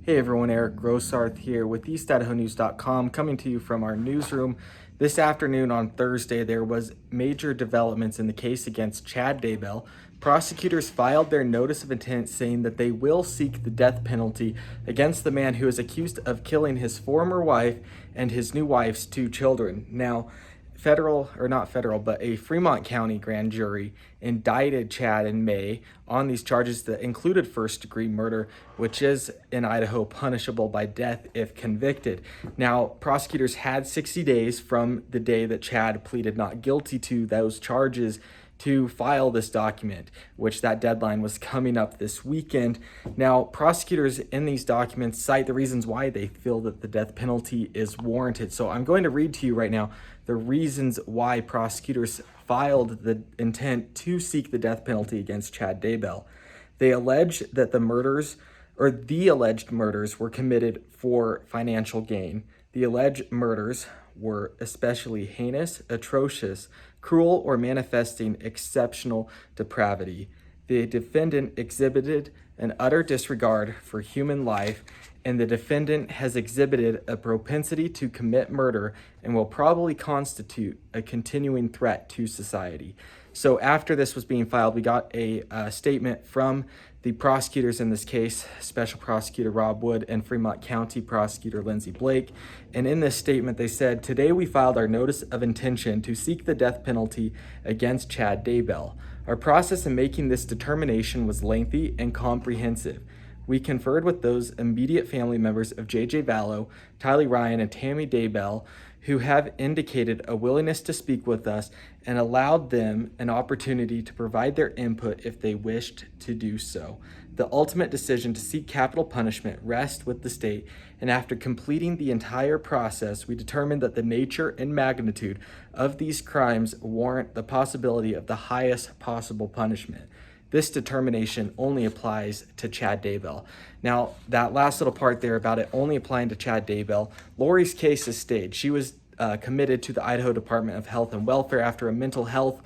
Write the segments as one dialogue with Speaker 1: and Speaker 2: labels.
Speaker 1: Hey everyone, Eric Grossarth here with EastIdahoNews.com, coming to you from our newsroom. This afternoon on Thursday, there was major developments in the case against Chad Daybell. Prosecutors filed their notice of intent saying that they will seek the death penalty against the man who is accused of killing his former wife and his new wife's 2 children. Now, a Fremont County grand jury indicted Chad in May on these charges that included first-degree murder, which is in Idaho punishable by death if convicted. Now, prosecutors had 60 days from the day that Chad pleaded not guilty to those charges to file this document, which that deadline was coming up this weekend. Now, prosecutors in these documents cite the reasons why they feel that the death penalty is warranted. So I'm going to read to you right now the reasons why prosecutors filed the intent to seek the death penalty against Chad Daybell. They allege that the alleged murders were committed for financial gain. The alleged murders were especially heinous, atrocious, cruel, or manifesting exceptional depravity. The defendant exhibited an utter disregard for human life, and the defendant has exhibited a propensity to commit murder and will probably constitute a continuing threat to society. So after this was being filed, we got a statement from the prosecutors in this case, Special Prosecutor Rob Wood and Fremont County Prosecutor Lindsey. And in this statement, they said, "Today we filed our notice of intention to seek the death penalty against Chad Daybell. Our process in making this determination was lengthy and comprehensive. We conferred with those immediate family members of J.J. Vallow, Tylee Ryan, and Tammy Daybell who have indicated a willingness to speak with us and allowed them an opportunity to provide their input if they wished to do so. The ultimate decision to seek capital punishment rests with the state, and after completing the entire process, we determined that the nature and magnitude of these crimes warrant the possibility of the highest possible punishment. This determination only applies to Chad Daybell." Now, that last little part there about it only applying to Chad Daybell, Lori's case is stayed. She was committed to the Idaho Department of Health and Welfare after a mental health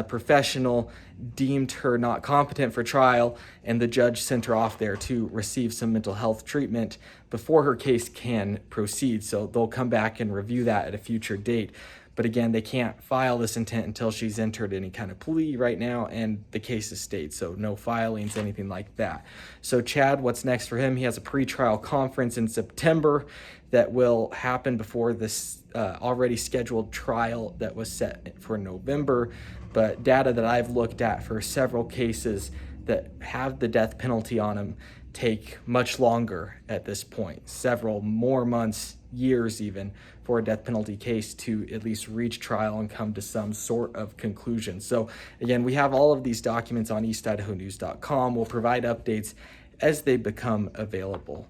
Speaker 1: professional deemed her not competent for trial, and the judge sent her off there to receive some mental health treatment before her case can proceed. So they'll come back and review that at a future date. But again, they can't file this intent until she's entered any kind of plea right now, and the case is stayed, so no filings, anything like that. So Chad, what's next for him? He has a pretrial conference in September that will happen before this already scheduled trial that was set for November. But data that I've looked at for several cases that have the death penalty on them take much longer at this point, several more months, years even, for a death penalty case to at least reach trial and come to some sort of conclusion. So again, we have all of these documents on EastIdahoNews.com. We'll provide updates as they become available.